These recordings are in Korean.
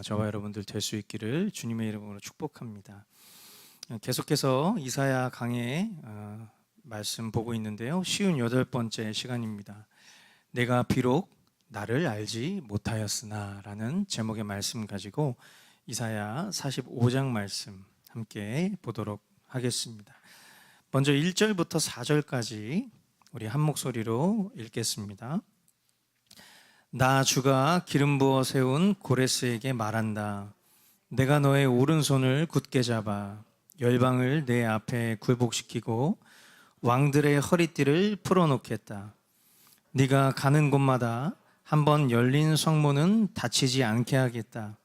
저와 여러분들 될 수 있기를 주님의 이름으로 축복합니다. 계속해서 이사야 강해 말씀 보고 있는데요. 58번째 시간입니다. 내가 비록 나를 알지 못하였으나 라는 제목의 말씀 가지고 이사야 45장 말씀 함께 보도록 하겠습니다. 먼저 1절부터 4절까지 우리 한 목소리로 읽겠습니다. 나 주가 기름 부어 세운 고레스에게 말한다. 내가 너의 오른손을 굳게 잡아 열방을 내 앞에 굴복시키고 왕들의 허리띠를 풀어놓겠다. 네가 가는 곳마다 한번 열린 성문은 닫히지 않게 하겠다.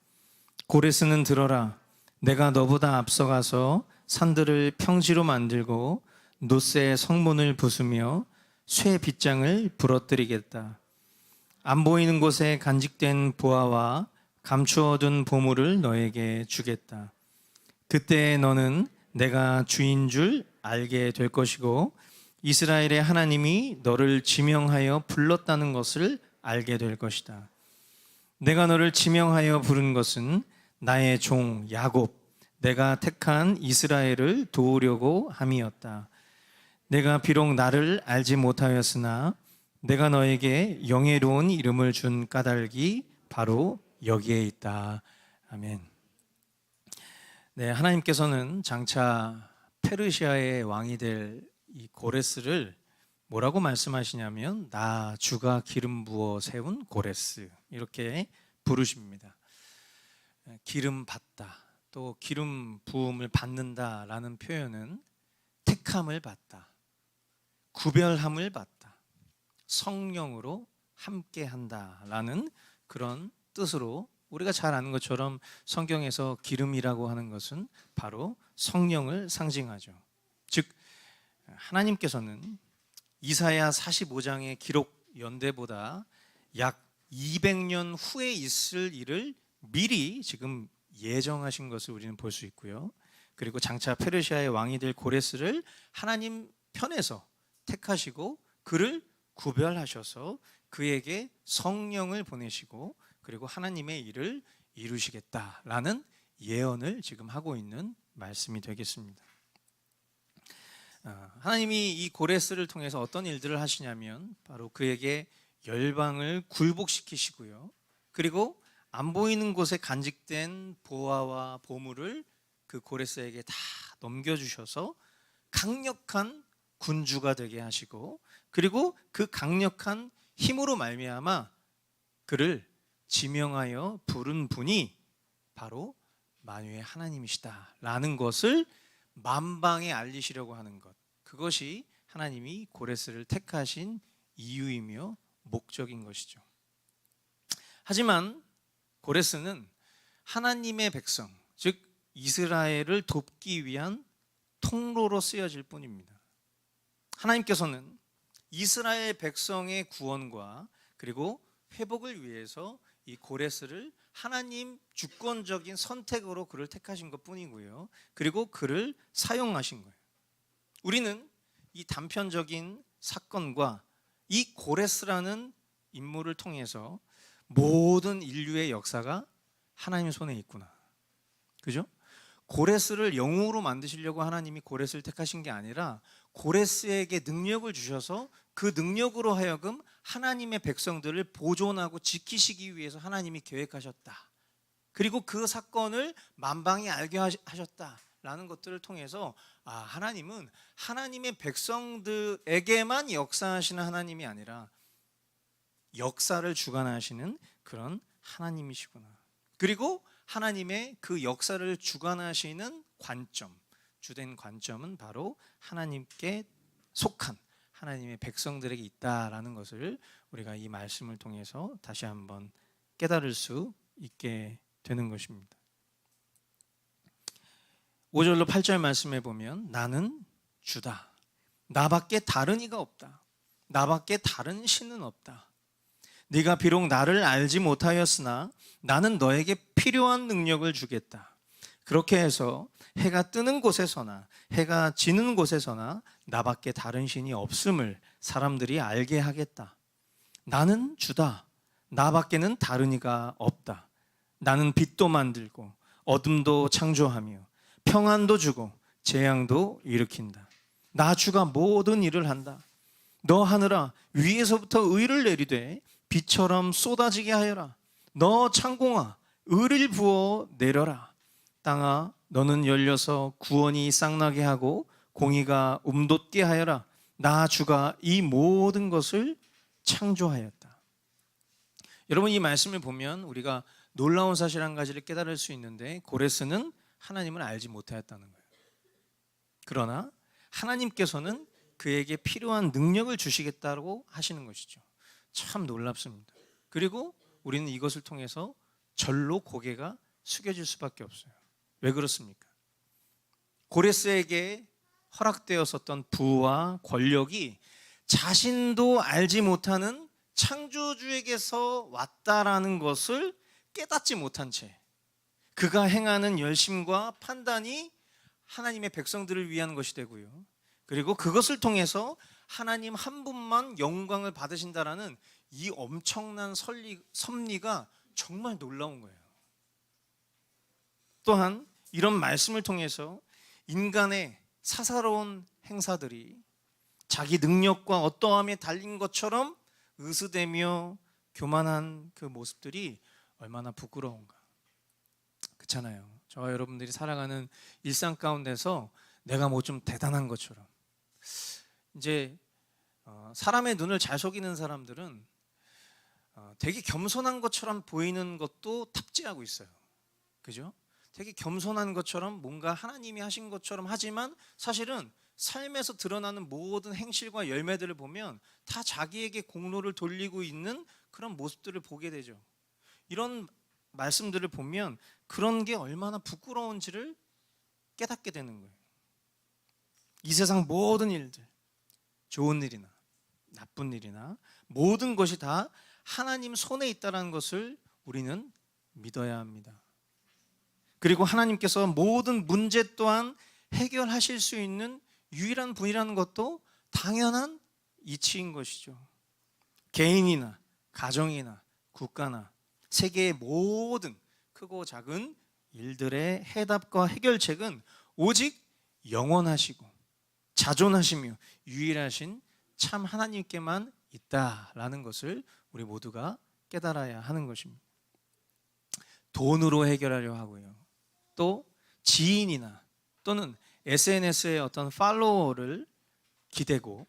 고레스는 들어라. 내가 너보다 앞서가서 산들을 평지로 만들고 노새의 성문을 부수며 쇠 빗장을 부러뜨리겠다. 안 보이는 곳에 간직된 보화와 감추어둔 보물을 너에게 주겠다. 그때 너는 내가 주인 줄 알게 될 것이고 이스라엘의 하나님이 너를 지명하여 불렀다는 것을 알게 될 것이다. 내가 너를 지명하여 부른 것은 나의 종 야곱, 내가 택한 이스라엘을 도우려고 함이었다. 내가 비록 나를 알지 못하였으나 내가 너에게 영예로운 이름을 준 까닭이 바로 여기에 있다. 아멘. 네, 하나님께서는 장차 페르시아의 왕이 될 이 고레스를 뭐라고 말씀하시냐면 나 주가 기름 부어 세운 고레스 이렇게 부르십니다. 기름 받다, 또 기름 부음을 받는다라는 표현은 택함을 받다, 구별함을 받다, 성령으로 함께한다라는 그런 뜻으로 우리가 잘 아는 것처럼 성경에서 기름이라고 하는 것은 바로 성령을 상징하죠. 즉 하나님께서는 이사야 45장의 기록 연대보다 약 200년 후에 있을 일을 미리 지금 예정하신 것을 우리는 볼 수 있고요. 그리고 장차 페르시아의 왕이 될 고레스를 하나님 편에서 택하시고 그를 구별하셔서 그에게 성령을 보내시고 그리고 하나님의 일을 이루시겠다라는 예언을 지금 하고 있는 말씀이 되겠습니다. 하나님이 이 고레스를 통해서 어떤 일들을 하시냐면 바로 그에게 열방을 굴복시키시고요. 그리고 안 보이는 곳에 간직된 보화와 보물을 그 고레스에게 다 넘겨주셔서 강력한 군주가 되게 하시고 그리고 그 강력한 힘으로 말미암아 그를 지명하여 부른 분이 바로 만유의 하나님이시다라는 것을 만방에 알리시려고 하는 것, 그것이 하나님이 고레스를 택하신 이유이며 목적인 것이죠. 하지만 고레스는 하나님의 백성, 즉 이스라엘을 돕기 위한 통로로 쓰여질 뿐입니다. 하나님께서는 이스라엘 백성의 구원과 그리고 회복을 위해서 이 고레스를 하나님 주권적인 선택으로 그를 택하신 것 뿐이고요. 그리고 그를 사용하신 거예요. 우리는 이 단편적인 사건과 이 고레스라는 인물을 통해서 모든 인류의 역사가 하나님 손에 있구나. 그죠? 고레스를 영웅으로 만드시려고 하나님이 고레스를 택하신 게 아니라 고레스에게 능력을 주셔서 그 능력으로 하여금 하나님의 백성들을 보존하고 지키시기 위해서 하나님이 계획하셨다. 그리고 그 사건을 만방에 알게 하셨다라는 것들을 통해서 하나님은 하나님의 백성들에게만 역사하시는 하나님이 아니라 역사를 주관하시는 그런 하나님이시구나. 그리고 하나님의 그 역사를 주관하시는 관점, 주된 관점은 바로 하나님께 속한 하나님의 백성들에게 있다라는 것을 우리가 이 말씀을 통해서 다시 한번 깨달을 수 있게 되는 것입니다. 5절로 8절 말씀에 보면 나는 주다. 나밖에 다른 이가 없다. 나밖에 다른 신은 없다. 네가 비록 나를 알지 못하였으나 나는 너에게 필요한 능력을 주겠다. 그렇게 해서 해가 뜨는 곳에서나 해가 지는 곳에서나 나밖에 다른 신이 없음을 사람들이 알게 하겠다. 나는 주다. 나밖에는 다른 이가 없다. 나는 빛도 만들고 어둠도 창조하며 평안도 주고 재앙도 일으킨다. 나 주가 모든 일을 한다. 너 하늘아 위에서부터 의를 내리되 비처럼 쏟아지게 하여라. 너 창공아 의를 부어 내려라. 땅아 너는 열려서 구원이 쌍나게 하고 공의가 움돋게 하여라. 나 주가 이 모든 것을 창조하였다. 여러분, 이 말씀을 보면 우리가 놀라운 사실 한 가지를 깨달을 수 있는데, 고레스는 하나님을 알지 못하였다는 거예요. 그러나 하나님께서는 그에게 필요한 능력을 주시겠다고 하시는 것이죠. 참 놀랍습니다. 그리고 우리는 이것을 통해서 절로 고개가 숙여질 수밖에 없어요. 왜 그렇습니까? 고레스에게 허락되었었던 부와 권력이 자신도 알지 못하는 창조주에게서 왔다라는 것을 깨닫지 못한 채 그가 행하는 열심과 판단이 하나님의 백성들을 위한 것이 되고요. 그리고 그것을 통해서 하나님 한 분만 영광을 받으신다라는 이 엄청난 섭리가 정말 놀라운 거예요. 또한 이런 말씀을 통해서 인간의 사사로운 행사들이 자기 능력과 어떠함에 달린 것처럼 으스대며 교만한 그 모습들이 얼마나 부끄러운가. 그렇잖아요. 저와 여러분들이 살아가는 일상 가운데서 내가 뭐 좀 대단한 것처럼, 이제 사람의 눈을 잘 속이는 사람들은 되게 겸손한 것처럼 보이는 것도 탑재하고 있어요. 그죠? 되게 겸손한 것처럼 뭔가 하나님이 하신 것처럼 하지만 사실은 삶에서 드러나는 모든 행실과 열매들을 보면 다 자기에게 공로를 돌리고 있는 그런 모습들을 보게 되죠. 이런 말씀들을 보면 그런 게 얼마나 부끄러운지를 깨닫게 되는 거예요. 이 세상 모든 일들, 좋은 일이나 나쁜 일이나 모든 것이 다 하나님 손에 있다는 것을 우리는 믿어야 합니다. 그리고 하나님께서 모든 문제 또한 해결하실 수 있는 유일한 분이라는 것도 당연한 이치인 것이죠. 개인이나 가정이나 국가나 세계의 모든 크고 작은 일들의 해답과 해결책은 오직 영원하시고 자존하시며 유일하신 참 하나님께만 있다라는 것을 우리 모두가 깨달아야 하는 것입니다. 돈으로 해결하려 하고요. 또 지인이나 또는 SNS의 어떤 팔로워를 기대고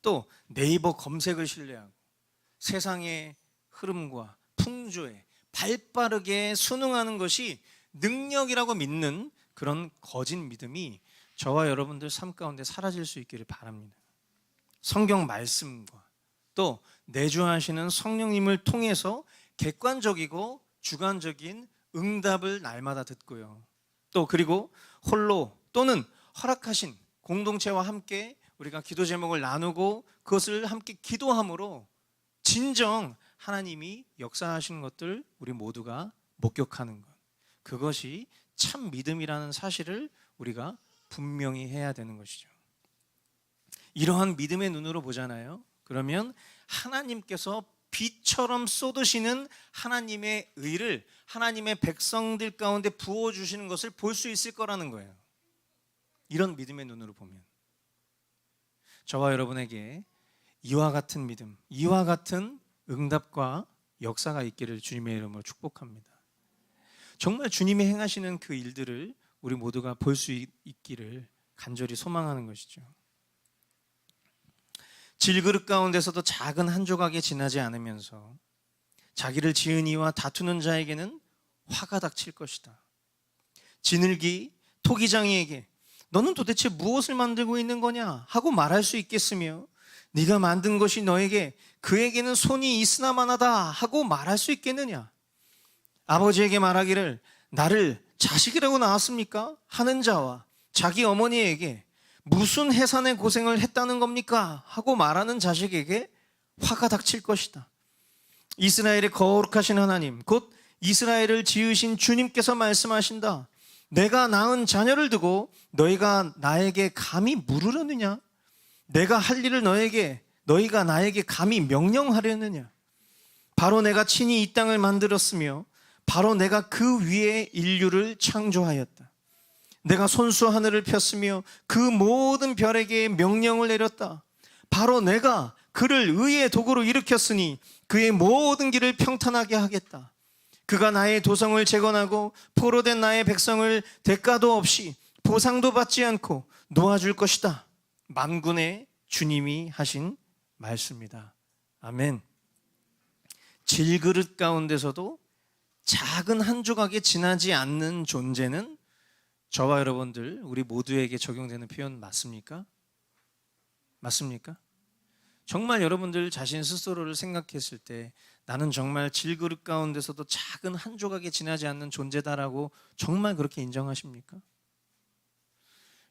또 네이버 검색을 신뢰하고 세상의 흐름과 풍조에 발빠르게 순응하는 것이 능력이라고 믿는 그런 거짓 믿음이 저와 여러분들 삶 가운데 사라질 수 있기를 바랍니다. 성경 말씀과 또 내주하시는 성령님을 통해서 객관적이고 주관적인 응답을 날마다 듣고요. 또 그리고 홀로 또는 허락하신 공동체와 함께 우리가 기도 제목을 나누고 그것을 함께 기도함으로 진정 하나님이 역사하시는 것들 우리 모두가 목격하는 것, 그것이 참 믿음이라는 사실을 우리가 분명히 해야 되는 것이죠. 이러한 믿음의 눈으로 보잖아요. 그러면 하나님께서 빛처럼 쏟으시는 하나님의 의를 하나님의 백성들 가운데 부어주시는 것을 볼 수 있을 거라는 거예요. 이런 믿음의 눈으로 보면 저와 여러분에게 이와 같은 믿음, 이와 같은 응답과 역사가 있기를 주님의 이름으로 축복합니다. 정말 주님이 행하시는 그 일들을 우리 모두가 볼 수 있기를 간절히 소망하는 것이죠. 질그릇 가운데서도 작은 한 조각이 지나지 않으면서 자기를 지은 이와 다투는 자에게는 화가 닥칠 것이다. 지늘기 토기장이에게 너는 도대체 무엇을 만들고 있는 거냐 하고 말할 수 있겠으며 네가 만든 것이 너에게 그에게는 손이 있으나마나다 하고 말할 수 있겠느냐. 아버지에게 말하기를 나를 자식이라고 낳았습니까? 하는 자와 자기 어머니에게 무슨 해산의 고생을 했다는 겁니까? 하고 말하는 자식에게 화가 닥칠 것이다. 이스라엘의 거룩하신 하나님 곧 이스라엘을 지으신 주님께서 말씀하신다. 내가 낳은 자녀를 두고 너희가 나에게 감히 물으려느냐? 내가 할 일을 너희가 나에게 감히 명령하려느냐? 바로 내가 친히 이 땅을 만들었으며 바로 내가 그 위에 인류를 창조하였다. 내가 손수 하늘을 폈으며 그 모든 별에게 명령을 내렸다. 바로 내가 그를 의의 도구로 일으켰으니 그의 모든 길을 평탄하게 하겠다. 그가 나의 도성을 재건하고 포로된 나의 백성을 대가도 없이 보상도 받지 않고 놓아줄 것이다. 만군의 주님이 하신 말씀이다. 아멘. 질그릇 가운데서도 작은 한 조각에 지나지 않는 존재는 저와 여러분들 우리 모두에게 적용되는 표현 맞습니까? 맞습니까? 정말 여러분들 자신 스스로를 생각했을 때 나는 정말 질그릇 가운데서도 작은 한 조각에 지나지 않는 존재다라고 정말 그렇게 인정하십니까?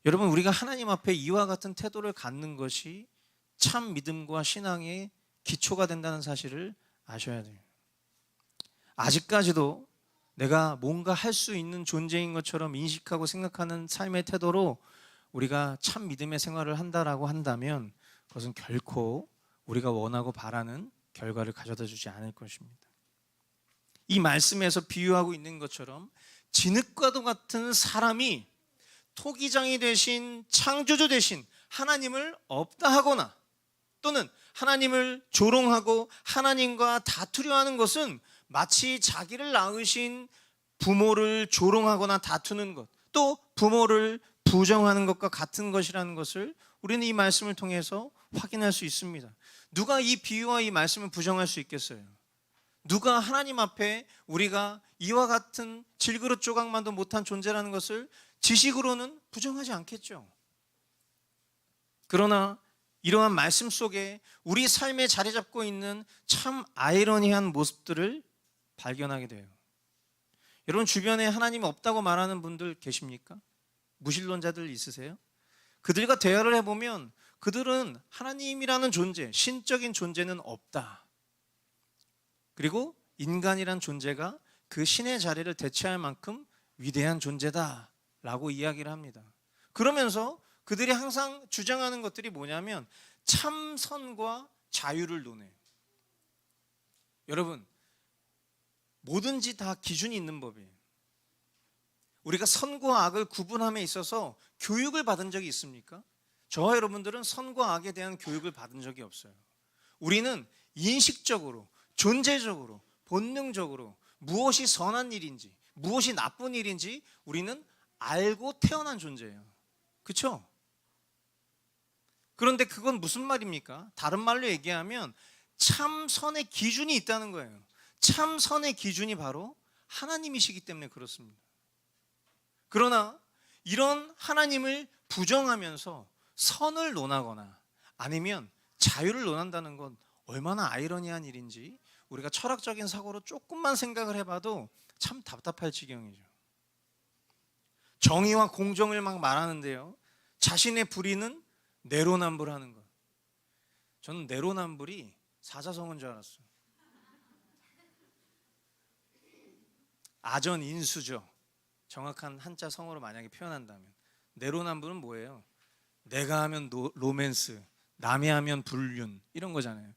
여러분, 우리가 하나님 앞에 이와 같은 태도를 갖는 것이 참 믿음과 신앙의 기초가 된다는 사실을 아셔야 돼요. 아직까지도 내가 뭔가 할 수 있는 존재인 것처럼 인식하고 생각하는 삶의 태도로 우리가 참 믿음의 생활을 한다라고 한다면 그것은 결코 우리가 원하고 바라는 결과를 가져다 주지 않을 것입니다. 이 말씀에서 비유하고 있는 것처럼 진흙과도 같은 사람이 토기장이 되신 창조주 되신 하나님을 없다 하거나 또는 하나님을 조롱하고 하나님과 다투려 하는 것은 마치 자기를 낳으신 부모를 조롱하거나 다투는 것, 또 부모를 부정하는 것과 같은 것이라는 것을 우리는 이 말씀을 통해서 확인할 수 있습니다. 누가 이 비유와 이 말씀을 부정할 수 있겠어요? 누가 하나님 앞에 우리가 이와 같은 질그릇 조각만도 못한 존재라는 것을 지식으로는 부정하지 않겠죠. 그러나 이러한 말씀 속에 우리 삶에 자리 잡고 있는 참 아이러니한 모습들을 발견하게 돼요. 여러분 주변에 하나님이 없다고 말하는 분들 계십니까? 무신론자들 있으세요? 그들과 대화를 해보면 그들은 하나님이라는 존재, 신적인 존재는 없다. 그리고 인간이란 존재가 그 신의 자리를 대체할 만큼 위대한 존재다 라고 이야기를 합니다. 그러면서 그들이 항상 주장하는 것들이 뭐냐면 참선과 자유를 논해요. 여러분, 뭐든지 다 기준이 있는 법이에요. 우리가 선과 악을 구분함에 있어서 교육을 받은 적이 있습니까? 저와 여러분들은 선과 악에 대한 교육을 받은 적이 없어요. 우리는 인식적으로, 존재적으로, 본능적으로 무엇이 선한 일인지 무엇이 나쁜 일인지 우리는 알고 태어난 존재예요. 그렇죠? 그런데 그건 무슨 말입니까? 다른 말로 얘기하면 참선의 기준이 있다는 거예요. 참선의 기준이 바로 하나님이시기 때문에 그렇습니다. 그러나 이런 하나님을 부정하면서 선을 논하거나 아니면 자유를 논한다는 건 얼마나 아이러니한 일인지 우리가 철학적인 사고로 조금만 생각을 해봐도 참 답답할 지경이죠. 정의와 공정을 막 말하는데요, 자신의 불의는 내로남불하는 것. 저는 내로남불이 사자성어인 줄 알았어요. 아전인수죠. 정확한 한자 성어로 만약에 표현한다면 내로남불은 뭐예요? 내가 하면 로맨스, 남이 하면 불륜, 이런 거잖아요.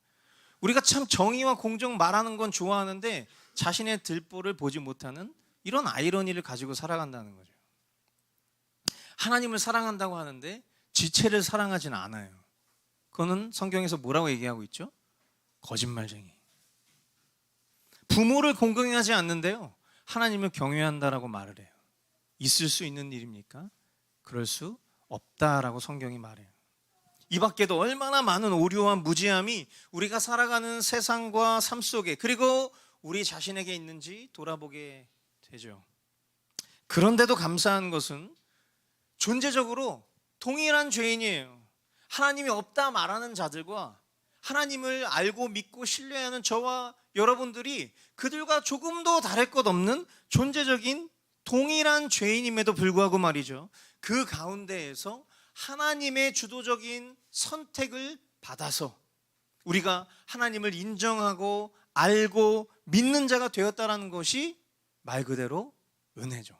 우리가 참 정의와 공정 말하는 건 좋아하는데 자신의 들보를 보지 못하는 이런 아이러니를 가지고 살아간다는 거죠. 하나님을 사랑한다고 하는데 지체를 사랑하지는 않아요. 그거는 성경에서 뭐라고 얘기하고 있죠? 거짓말쟁이. 부모를 공경하지 않는데요, 하나님을 경외한다라고 말을 해요. 있을 수 있는 일입니까? 그럴 수 없다라고 성경이 말해요. 이 밖에도 얼마나 많은 오류와 무지함이 우리가 살아가는 세상과 삶 속에 그리고 우리 자신에게 있는지 돌아보게 되죠. 그런데도 감사한 것은 존재적으로 동일한 죄인이에요. 하나님이 없다 말하는 자들과 하나님을 알고 믿고 신뢰하는 저와 여러분들이 그들과 조금도 다를 것 없는 존재적인 동일한 죄인임에도 불구하고 말이죠, 그 가운데에서 하나님의 주도적인 선택을 받아서 우리가 하나님을 인정하고 알고 믿는 자가 되었다는 것이 말 그대로 은혜죠.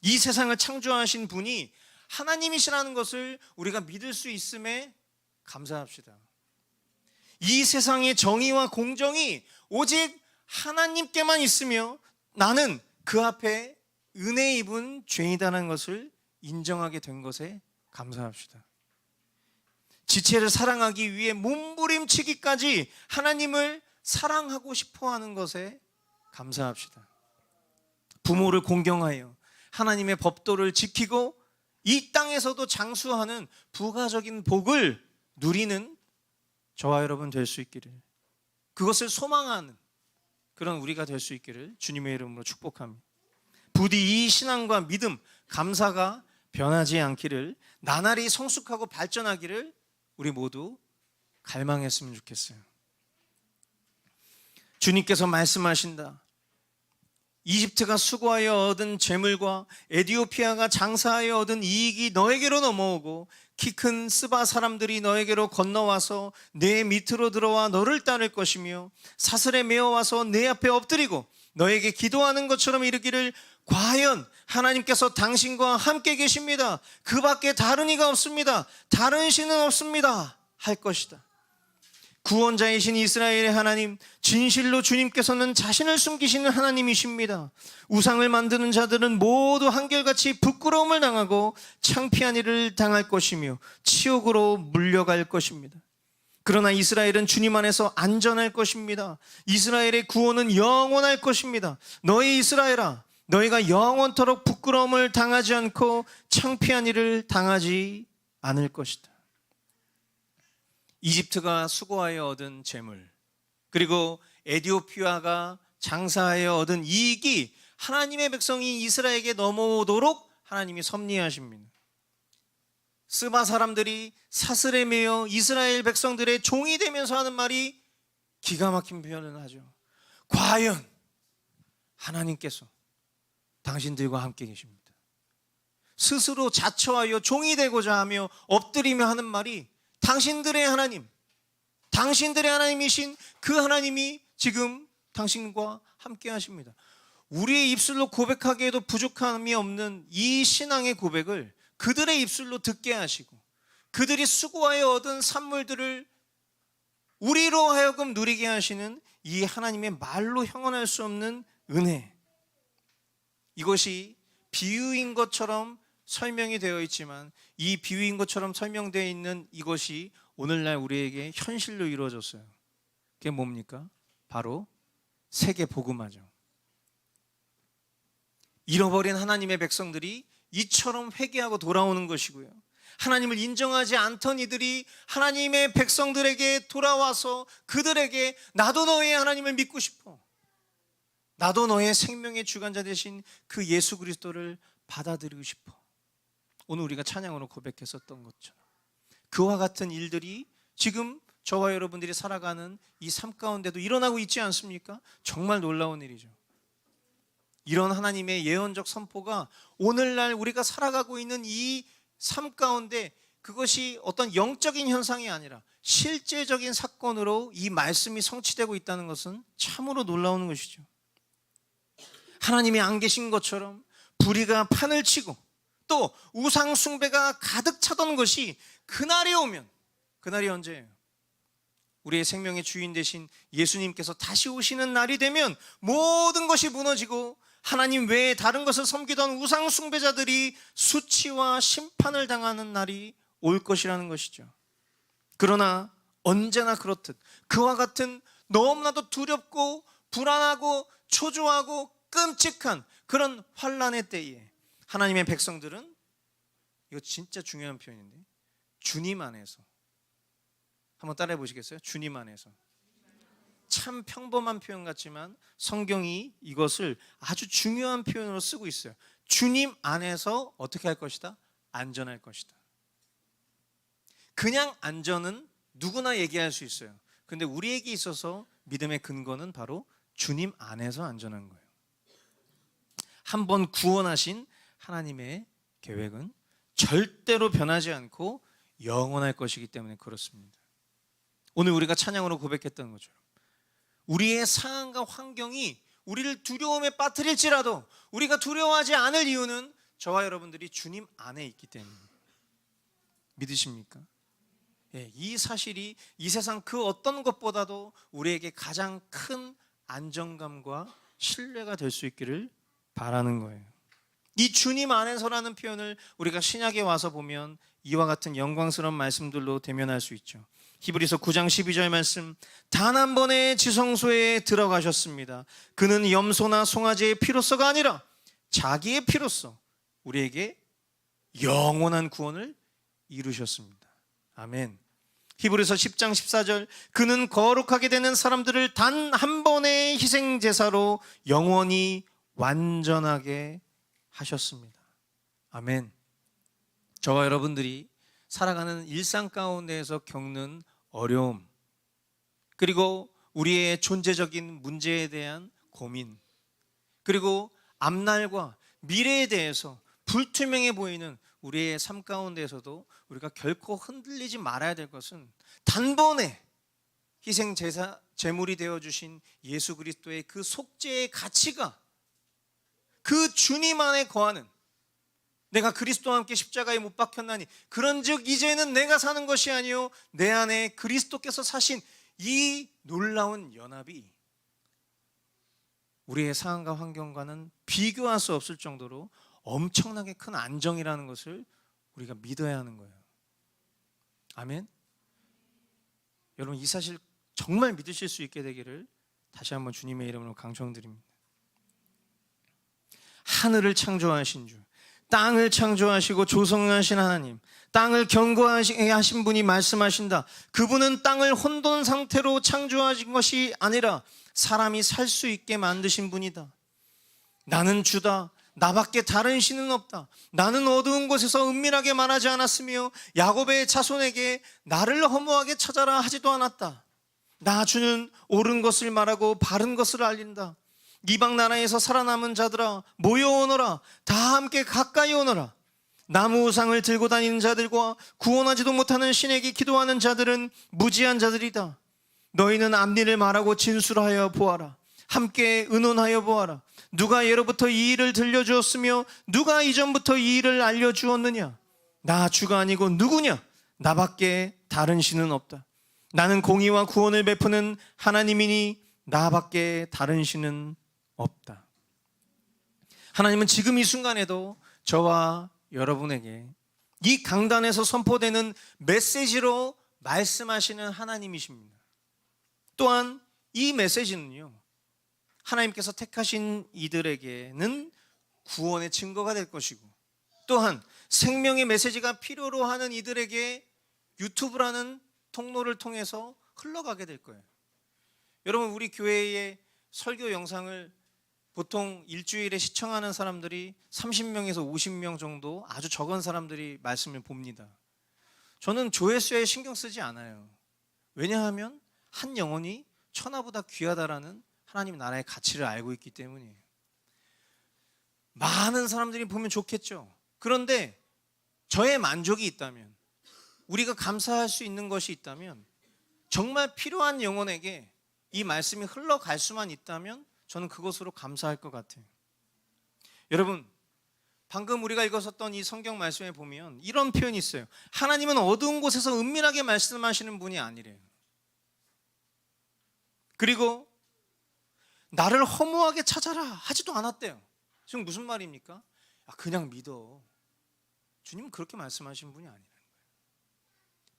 이 세상을 창조하신 분이 하나님이시라는 것을 우리가 믿을 수 있음에 감사합시다. 이 세상의 정의와 공정이 오직 하나님께만 있으며 나는 그 앞에 은혜 입은 죄인이라는 것을 인정하게 된 것에 감사합시다. 지체를 사랑하기 위해 몸부림치기까지 하나님을 사랑하고 싶어하는 것에 감사합시다. 부모를 공경하여 하나님의 법도를 지키고 이 땅에서도 장수하는 부가적인 복을 누리는 저와 여러분 될 수 있기를, 그것을 소망하는 그런 우리가 될 수 있기를 주님의 이름으로 축복합니다. 부디 이 신앙과 믿음, 감사가 변하지 않기를, 나날이 성숙하고 발전하기를 우리 모두 갈망했으면 좋겠어요. 주님께서 말씀하신다. 이집트가 수고하여 얻은 재물과 에디오피아가 장사하여 얻은 이익이 너에게로 넘어오고 키 큰 스바 사람들이 너에게로 건너와서 내 밑으로 들어와 너를 따를 것이며 사슬에 메어와서 내 앞에 엎드리고 너에게 기도하는 것처럼 이르기를 과연 하나님께서 당신과 함께 계십니다. 그 밖에 다른 이가 없습니다. 다른 신은 없습니다. 할 것이다. 구원자이신 이스라엘의 하나님, 진실로 주님께서는 자신을 숨기시는 하나님이십니다. 우상을 만드는 자들은 모두 한결같이 부끄러움을 당하고 창피한 일을 당할 것이며 치욕으로 물려갈 것입니다. 그러나 이스라엘은 주님 안에서 안전할 것입니다. 이스라엘의 구원은 영원할 것입니다. 너희 이스라엘아, 너희가 영원토록 부끄러움을 당하지 않고 창피한 일을 당하지 않을 것이다. 이집트가 수고하여 얻은 재물, 그리고 에디오피아가 장사하여 얻은 이익이 하나님의 백성이 이스라엘에게 넘어오도록 하나님이 섭리하십니다. 스바 사람들이 사슬에 매여 이스라엘 백성들의 종이 되면서 하는 말이 기가 막힌 표현을 하죠. 과연 하나님께서 당신들과 함께 계십니다. 스스로 자처하여 종이 되고자 하며 엎드리며 하는 말이 당신들의 하나님, 당신들의 하나님이신 그 하나님이 지금 당신과 함께 하십니다. 우리의 입술로 고백하기에도 부족함이 없는 이 신앙의 고백을 그들의 입술로 듣게 하시고 그들이 수고하여 얻은 산물들을 우리로 하여금 누리게 하시는 이 하나님의 말로 형언할 수 없는 은혜, 이것이 비유인 것처럼 설명이 되어 있지만 이 비유인 것처럼 설명되어 있는 이것이 오늘날 우리에게 현실로 이루어졌어요. 그게 뭡니까? 바로 세계 복음화죠. 잃어버린 하나님의 백성들이 이처럼 회개하고 돌아오는 것이고요, 하나님을 인정하지 않던 이들이 하나님의 백성들에게 돌아와서 그들에게 나도 너의 하나님을 믿고 싶어, 나도 너의 생명의 주관자 되신 그 예수 그리스도를 받아들이고 싶어, 오늘 우리가 찬양으로 고백했었던 것처럼 그와 같은 일들이 지금 저와 여러분들이 살아가는 이 삶 가운데도 일어나고 있지 않습니까? 정말 놀라운 일이죠. 이런 하나님의 예언적 선포가 오늘날 우리가 살아가고 있는 이 삶 가운데, 그것이 어떤 영적인 현상이 아니라 실제적인 사건으로 이 말씀이 성취되고 있다는 것은 참으로 놀라운 것이죠. 하나님이 안 계신 것처럼 불의가 판을 치고 또 우상 숭배가 가득 차던 것이 그날이 오면, 그날이 언제예요? 우리의 생명의 주인 되신 예수님께서 다시 오시는 날이 되면 모든 것이 무너지고 하나님 외에 다른 것을 섬기던 우상 숭배자들이 수치와 심판을 당하는 날이 올 것이라는 것이죠. 그러나 언제나 그렇듯 그와 같은 너무나도 두렵고 불안하고 초조하고 끔찍한 그런 환난의 때에 하나님의 백성들은, 이거 진짜 중요한 표현인데, 주님 안에서, 한번 따라해 보시겠어요? 주님 안에서. 참 평범한 표현 같지만 성경이 이것을 아주 중요한 표현으로 쓰고 있어요. 주님 안에서 어떻게 할 것이다? 안전할 것이다. 그냥 안전은 누구나 얘기할 수 있어요. 근데 우리에게 있어서 믿음의 근거는 바로 주님 안에서 안전한 거예요. 한번 구원하신 하나님의 계획은 절대로 변하지 않고 영원할 것이기 때문에 그렇습니다. 오늘 우리가 찬양으로 고백했던 것처럼 우리의 상황과 환경이 우리를 두려움에 빠뜨릴지라도 우리가 두려워하지 않을 이유는 저와 여러분들이 주님 안에 있기 때문입니다. 믿으십니까? 이 사실이 이 세상 그 어떤 것보다도 우리에게 가장 큰 안정감과 신뢰가 될 수 있기를 바라는 거예요. 이 주님 안에서라는 표현을 우리가 신약에 와서 보면 이와 같은 영광스러운 말씀들로 대면할 수 있죠. 히브리서 9장 12절 말씀, 단 한 번의 지성소에 들어가셨습니다. 그는 염소나 송아지의 피로서가 아니라 자기의 피로서 우리에게 영원한 구원을 이루셨습니다. 아멘. 히브리서 10장 14절, 그는 거룩하게 되는 사람들을 단 한 번의 희생제사로 영원히 완전하게 하셨습니다. 아멘. 저와 여러분들이 살아가는 일상 가운데에서 겪는 어려움, 그리고 우리의 존재적인 문제에 대한 고민, 그리고 앞날과 미래에 대해서 불투명해 보이는 우리의 삶 가운데에서도 우리가 결코 흔들리지 말아야 될 것은 단번에 희생 제사 제물이 되어 주신 예수 그리스도의 그 속죄의 가치가 그 주님 안에 거하는, 내가 그리스도와 함께 십자가에 못 박혔나니 그런즉 이제는 내가 사는 것이 아니요 내 안에 그리스도께서 사신 이 놀라운 연합이 우리의 상황과 환경과는 비교할 수 없을 정도로 엄청나게 큰 안정이라는 것을 우리가 믿어야 하는 거예요. 아멘. 여러분, 이 사실 정말 믿으실 수 있게 되기를 다시 한번 주님의 이름으로 강조드립니다. 하늘을 창조하신 주, 땅을 창조하시고 조성하신 하나님, 땅을 견고하신 분이 말씀하신다. 그분은 땅을 혼돈 상태로 창조하신 것이 아니라 사람이 살 수 있게 만드신 분이다. 나는 주다. 나밖에 다른 신은 없다. 나는 어두운 곳에서 은밀하게 말하지 않았으며 야곱의 자손에게 나를 허무하게 찾아라 하지도 않았다. 나 주는 옳은 것을 말하고 바른 것을 알린다. 이방 나라에서 살아남은 자들아 모여오너라. 다 함께 가까이 오너라. 나무 우상을 들고 다니는 자들과 구원하지도 못하는 신에게 기도하는 자들은 무지한 자들이다. 너희는 앞일을 말하고 진술하여 보아라. 함께 의논하여 보아라. 누가 예로부터 이 일을 들려주었으며 누가 이전부터 이 일을 알려주었느냐? 나 주가 아니고 누구냐? 나밖에 다른 신은 없다. 나는 공의와 구원을 베푸는 하나님이니 나밖에 다른 신은 없다. 하나님은 지금 이 순간에도 저와 여러분에게 이 강단에서 선포되는 메시지로 말씀하시는 하나님이십니다. 또한 이 메시지는요, 하나님께서 택하신 이들에게는 구원의 증거가 될 것이고, 또한 생명의 메시지가 필요로 하는 이들에게 유튜브라는 통로를 통해서 흘러가게 될 거예요. 여러분, 우리 교회의 설교 영상을 보통 일주일에 시청하는 사람들이 30명에서 50명 정도, 아주 적은 사람들이 말씀을 봅니다. 저는 조회수에 신경 쓰지 않아요. 왜냐하면 한 영혼이 천하보다 귀하다라는 하나님 나라의 가치를 알고 있기 때문이에요. 많은 사람들이 보면 좋겠죠. 그런데 저의 만족이 있다면, 우리가 감사할 수 있는 것이 있다면, 정말 필요한 영혼에게 이 말씀이 흘러갈 수만 있다면 저는 그것으로 감사할 것 같아요. 여러분, 방금 우리가 읽었었던 이 성경 말씀에 보면 이런 표현이 있어요. 하나님은 어두운 곳에서 은밀하게 말씀하시는 분이 아니래요. 그리고 나를 허무하게 찾아라 하지도 않았대요. 지금 무슨 말입니까? 그냥 믿어. 주님은 그렇게 말씀하신 분이 아니라는 거예요.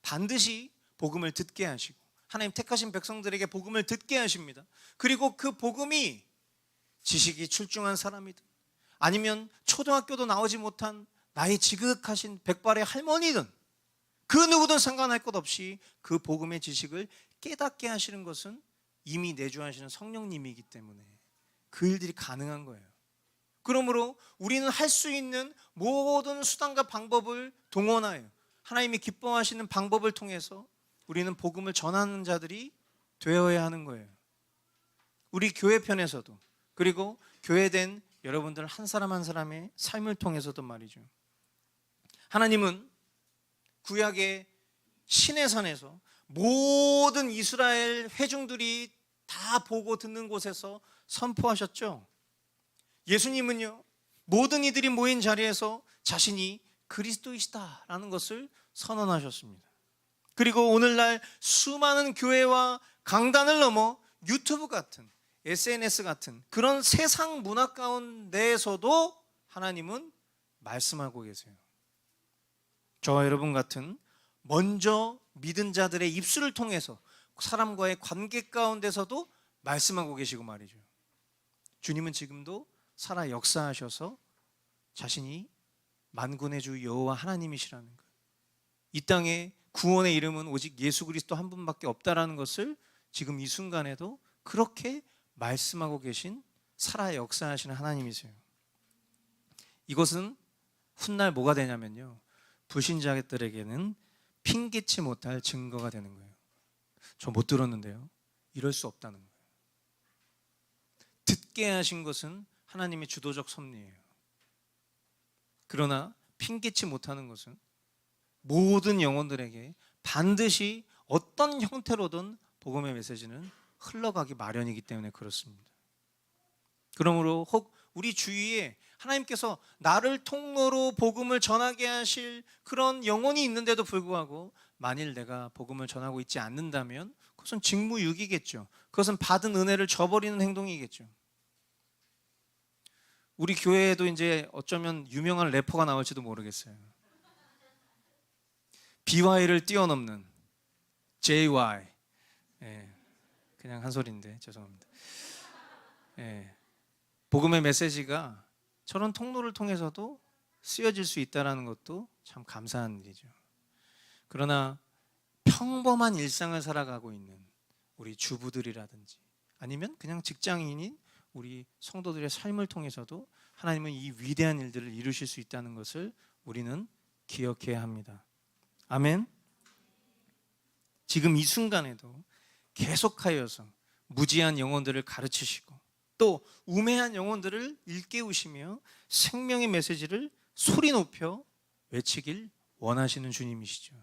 반드시 복음을 듣게 하시고 하나님 택하신 백성들에게 복음을 듣게 하십니다. 그리고 그 복음이 지식이 출중한 사람이든 아니면 초등학교도 나오지 못한 나이 지극하신 백발의 할머니든 그 누구든 상관할 것 없이 그 복음의 지식을 깨닫게 하시는 것은 이미 내주하시는 성령님이기 때문에 그 일들이 가능한 거예요. 그러므로 우리는 할 수 있는 모든 수단과 방법을 동원하여 하나님이 기뻐하시는 방법을 통해서 우리는 복음을 전하는 자들이 되어야 하는 거예요. 우리 교회 편에서도, 그리고 교회된 여러분들 한 사람 한 사람의 삶을 통해서도 말이죠. 하나님은 구약의 시내산에서 모든 이스라엘 회중들이 다 보고 듣는 곳에서 선포하셨죠. 예수님은요, 모든 이들이 모인 자리에서 자신이 그리스도이시다라는 것을 선언하셨습니다. 그리고 오늘날 수많은 교회와 강단을 넘어 유튜브 같은 SNS 같은 그런 세상 문화 가운데에서도 하나님은 말씀하고 계세요. 저와 여러분 같은 먼저 믿은 자들의 입술을 통해서 사람과의 관계 가운데서도 말씀하고 계시고 말이죠. 주님은 지금도 살아 역사하셔서 자신이 만군의 주 여호와 하나님이시라는 것, 이 땅에 구원의 이름은 오직 예수 그리스도 한 분밖에 없다라는 것을 지금 이 순간에도 그렇게 말씀하고 계신 살아 역사하시는 하나님이세요. 이것은 훗날 뭐가 되냐면요, 불신자들에게는 핑계치 못할 증거가 되는 거예요. 저 못 들었는데요, 이럴 수 없다는 거예요. 듣게 하신 것은 하나님의 주도적 섭리예요. 그러나 핑계치 못하는 것은 모든 영혼들에게 반드시 어떤 형태로든 복음의 메시지는 흘러가기 마련이기 때문에 그렇습니다. 그러므로 혹 우리 주위에 하나님께서 나를 통로로 복음을 전하게 하실 그런 영혼이 있는데도 불구하고 만일 내가 복음을 전하고 있지 않는다면 그것은 직무유기겠죠. 그것은 받은 은혜를 저버리는 행동이겠죠. 우리 교회에도 이제 어쩌면 유명한 래퍼가 나올지도 모르겠어요. BY를 뛰어넘는 JY. 그냥 한 소리인데 죄송합니다. 복음의 메시지가 저런 통로를 통해서도 쓰여질 수 있다는 것도 참 감사한 일이죠. 그러나 평범한 일상을 살아가고 있는 우리 주부들이라든지 아니면 그냥 직장인인 우리 성도들의 삶을 통해서도 하나님은 이 위대한 일들을 이루실 수 있다는 것을 우리는 기억해야 합니다. 아멘. 지금 이 순간에도 계속하여서 무지한 영혼들을 가르치시고 또 우매한 영혼들을 일깨우시며 생명의 메시지를 소리 높여 외치길 원하시는 주님이시죠.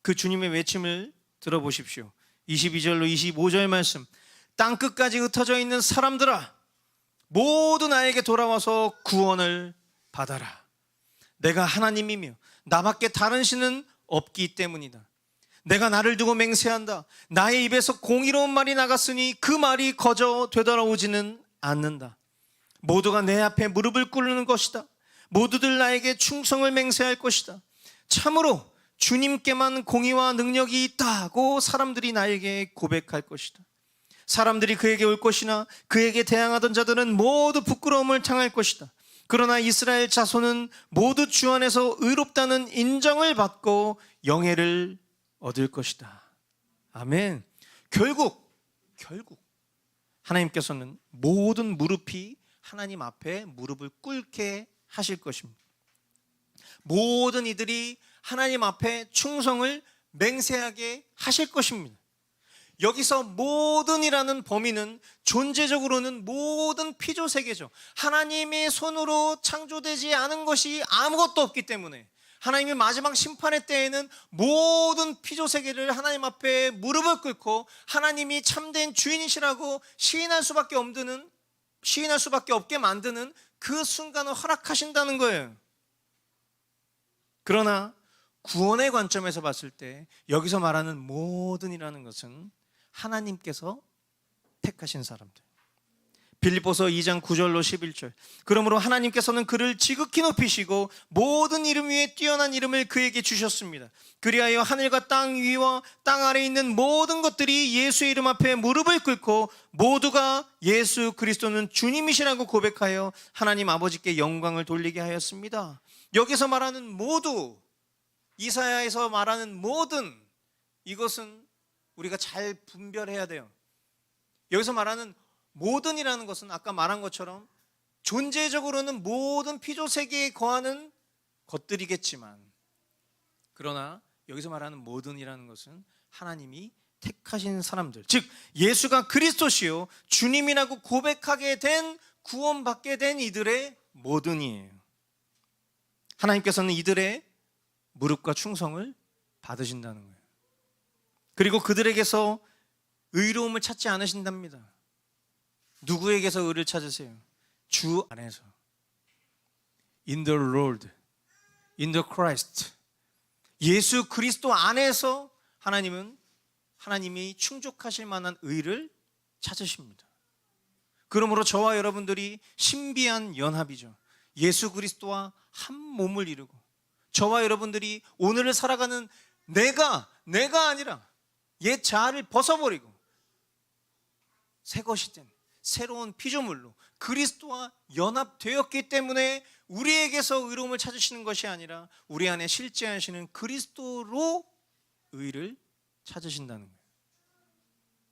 그 주님의 외침을 들어보십시오. 22절로 25절 말씀. 땅끝까지 흩어져 있는 사람들아, 모두 나에게 돌아와서 구원을 받아라. 내가 하나님이며 나밖에 다른 신은 없기 때문이다. 내가 나를 두고 맹세한다. 나의 입에서 공의로운 말이 나갔으니 그 말이 거저 되돌아오지는 않는다. 모두가 내 앞에 무릎을 꿇는 것이다. 모두들 나에게 충성을 맹세할 것이다. 참으로 주님께만 공의와 능력이 있다고 사람들이 나에게 고백할 것이다. 사람들이 그에게 올 것이나 그에게 대항하던 자들은 모두 부끄러움을 당할 것이다. 그러나 이스라엘 자손은 모두 주 안에서 의롭다는 인정을 받고 영예를 얻을 것이다. 아멘. 결국 하나님께서는 모든 무릎이 하나님 앞에 무릎을 꿇게 하실 것입니다. 모든 이들이 하나님 앞에 충성을 맹세하게 하실 것입니다. 여기서 모든이라는 범위는 존재적으로는 모든 피조세계죠. 하나님의 손으로 창조되지 않은 것이 아무것도 없기 때문에 하나님의 마지막 심판의 때에는 모든 피조세계를 하나님 앞에 무릎을 꿇고 하나님이 참된 주인이시라고 시인할 수밖에 없게 만드는 그 순간을 허락하신다는 거예요. 그러나 구원의 관점에서 봤을 때 여기서 말하는 모든이라는 것은 하나님께서 택하신 사람들. 빌립보서 2장 9절로 11절. 그러므로 하나님께서는 그를 지극히 높이시고 모든 이름 위에 뛰어난 이름을 그에게 주셨습니다. 그리하여 하늘과 땅 위와 땅 아래에 있는 모든 것들이 예수의 이름 앞에 무릎을 꿇고 모두가 예수 그리스도는 주님이시라고 고백하여 하나님 아버지께 영광을 돌리게 하였습니다. 여기서 말하는 모두, 이사야에서 말하는 모든, 이것은 우리가 잘 분별해야 돼요. 여기서 말하는 모든이라는 것은 아까 말한 것처럼 존재적으로는 모든 피조세계에 거하는 것들이겠지만, 그러나 여기서 말하는 모든이라는 것은 하나님이 택하신 사람들, 즉 예수가 그리스도시요 주님이라고 고백하게 된, 구원받게 된 이들의 모든이에요. 하나님께서는 이들의 무릎과 충성을 받으신다는 거예요. 그리고 그들에게서 의로움을 찾지 않으신답니다. 누구에게서 의를 찾으세요? 주 안에서. In the Lord, in the Christ. 예수 그리스도 안에서 하나님이 충족하실 만한 의를 찾으십니다. 그러므로 저와 여러분들이 신비한 연합이죠. 예수 그리스도와 한 몸을 이루고 저와 여러분들이 오늘을 살아가는 내가 아니라 옛 자아를 벗어버리고 새 것이 된 새로운 피조물로 그리스도와 연합되었기 때문에 우리에게서 의로움을 찾으시는 것이 아니라 우리 안에 실제하시는 그리스도로 의를 찾으신다는 거예요.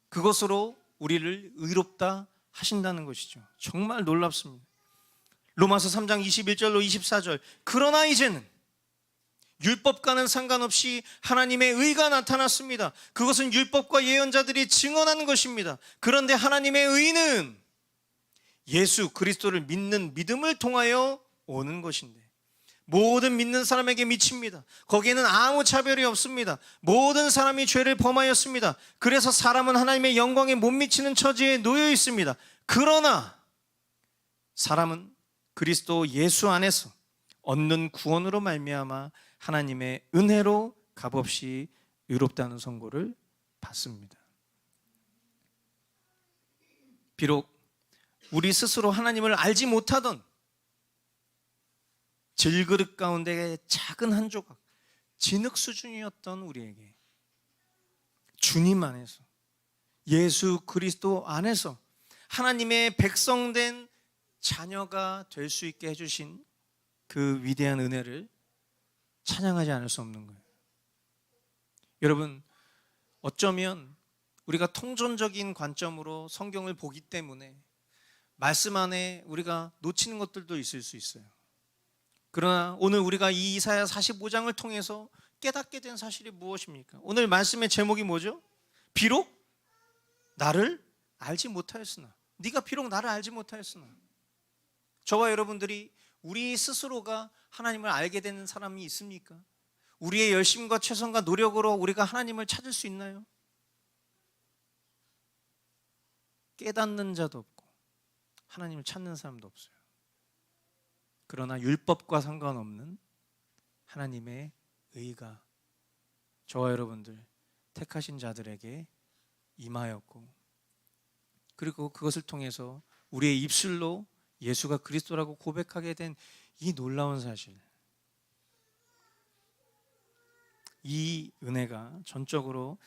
그것으로 우리를 의롭다 하신다는 것이죠. 정말 놀랍습니다. 로마서 3장 21절로 24절, 그러나 이제는 율법과는 상관없이 하나님의 의가 나타났습니다. 그것은 율법과 예언자들이 증언하는 것입니다. 그런데 하나님의 의는 예수 그리스도를 믿는 믿음을 통하여 오는 것인데 모든 믿는 사람에게 미칩니다. 거기에는 아무 차별이 없습니다. 모든 사람이 죄를 범하였습니다. 그래서 사람은 하나님의 영광에 못 미치는 처지에 놓여 있습니다. 그러나 사람은 그리스도 예수 안에서 얻는 구원으로 말미암아 하나님의 은혜로 값없이 의롭다는 선고를 받습니다. 비록 우리 스스로 하나님을 알지 못하던 질그릇 가운데 작은 한 조각, 진흙 수준이었던 우리에게 주님 안에서, 예수 그리스도 안에서 하나님의 백성된 자녀가 될 수 있게 해주신 그 위대한 은혜를 찬양하지 않을 수 없는 거예요. 여러분, 어쩌면 우리가 통전적인 관점으로 성경을 보기 때문에 말씀 안에 우리가 놓치는 것들도 있을 수 있어요. 그러나 오늘 우리가 이 이사야 45장을 통해서 깨닫게 된 사실이 무엇입니까? 오늘 말씀의 제목이 뭐죠? 비록 나를 알지 못하였으나, 네가 비록 나를 알지 못하였으나, 저와 여러분들이 우리 스스로가 하나님을 알게 되는 사람이 있습니까? 우리의 열심과 최선과 노력으로 우리가 하나님을 찾을 수 있나요? 깨닫는 자도 없고 하나님을 찾는 사람도 없어요. 그러나 율법과 상관없는 하나님의 의가 저와 여러분들 택하신 자들에게 임하였고, 그리고 그것을 통해서 우리의 입술로 예수가 그리스도라고 고백하게 된 이 놀라운 사실, 이 은혜가 전적으로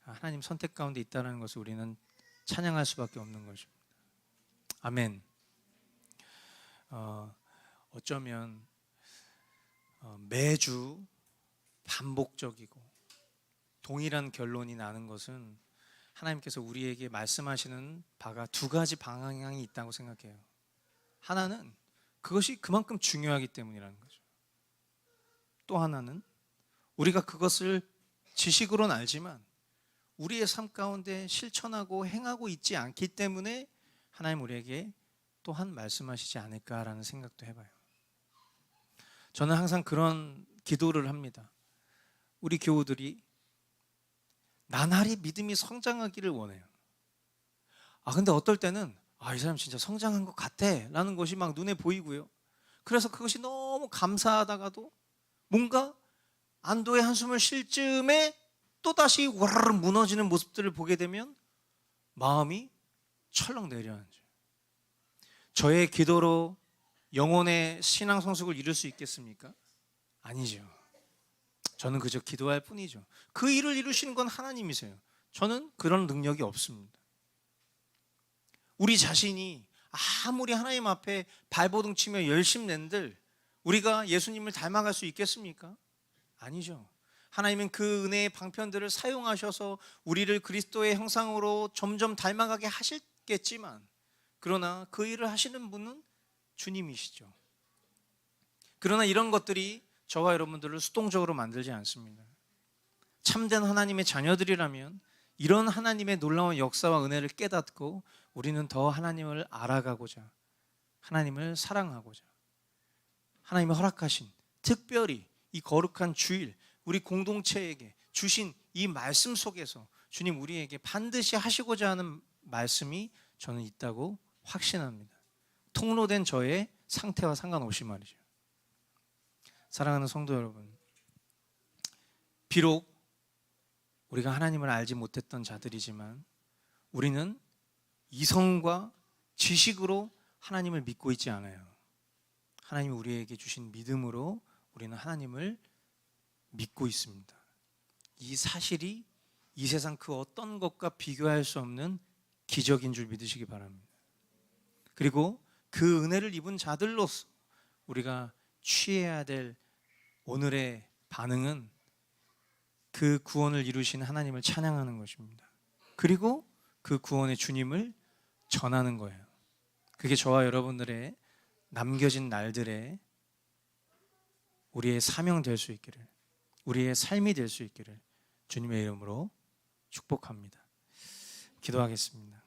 하나님 선택 가운데 있다는 것을 우리는 찬양할 수밖에 없는 것입니다. 아멘. 어쩌면 매주 반복적이고 동일한 결론이 나는 것은 하나님께서 우리에게 말씀하시는 바가 두 가지 방향이 있다고 생각해요. 하나는 그것이 그만큼 중요하기 때문이라는 거죠. 또 하나는 우리가 그것을 지식으로는 알지만 우리의 삶 가운데 실천하고 행하고 있지 않기 때문에 하나님 우리에게 또한 말씀하시지 않을까라는 생각도 해봐요. 저는 항상 그런 기도를 합니다. 우리 교우들이 나날이 믿음이 성장하기를 원해요. 근데 어떨 때는 이 사람 진짜 성장한 것 같아 라는 것이 막 눈에 보이고요. 그래서 그것이 너무 감사하다가도 뭔가 안도의 한숨을 쉴 즈음에 또다시 와르르 무너지는 모습들을 보게 되면 마음이 철렁 내려앉아요. 저의 기도로 영혼의 신앙 성숙을 이룰 수 있겠습니까? 아니죠. 저는 그저 기도할 뿐이죠. 그 일을 이루시는 건 하나님이세요. 저는 그런 능력이 없습니다. 우리 자신이 아무리 하나님 앞에 발버둥 치며 열심 낸들 우리가 예수님을 닮아갈 수 있겠습니까? 아니죠. 하나님은 그 은혜의 방편들을 사용하셔서 우리를 그리스도의 형상으로 점점 닮아가게 하시겠지만, 그러나 그 일을 하시는 분은 주님이시죠. 그러나 이런 것들이 저와 여러분들을 수동적으로 만들지 않습니다. 참된 하나님의 자녀들이라면 이런 하나님의 놀라운 역사와 은혜를 깨닫고 우리는 더 하나님을 알아가고자, 하나님을 사랑하고자, 하나님이 허락하신 특별히 이 거룩한 주일 우리 공동체에게 주신 이 말씀 속에서 주님 우리에게 반드시 하시고자 하는 말씀이 저는 있다고 확신합니다. 통로된 저의 상태와 상관없이 말이죠. 사랑하는 성도 여러분, 비록 우리가 하나님을 알지 못했던 자들이지만 우리는 이성과 지식으로 하나님을 믿고 있지 않아요. 하나님이 우리에게 주신 믿음으로 우리는 하나님을 믿고 있습니다. 이 사실이 이 세상 그 어떤 것과 비교할 수 없는 기적인 줄 믿으시기 바랍니다. 그리고 그 은혜를 입은 자들로서 우리가 취해야 될 오늘의 반응은 그 구원을 이루신 하나님을 찬양하는 것입니다. 그리고 그 구원의 주님을 전하는 거예요. 그게 저와 여러분들의 남겨진 날들에 우리의 사명 될 수 있기를, 우리의 삶이 될 수 있기를 주님의 이름으로 축복합니다. 기도하겠습니다.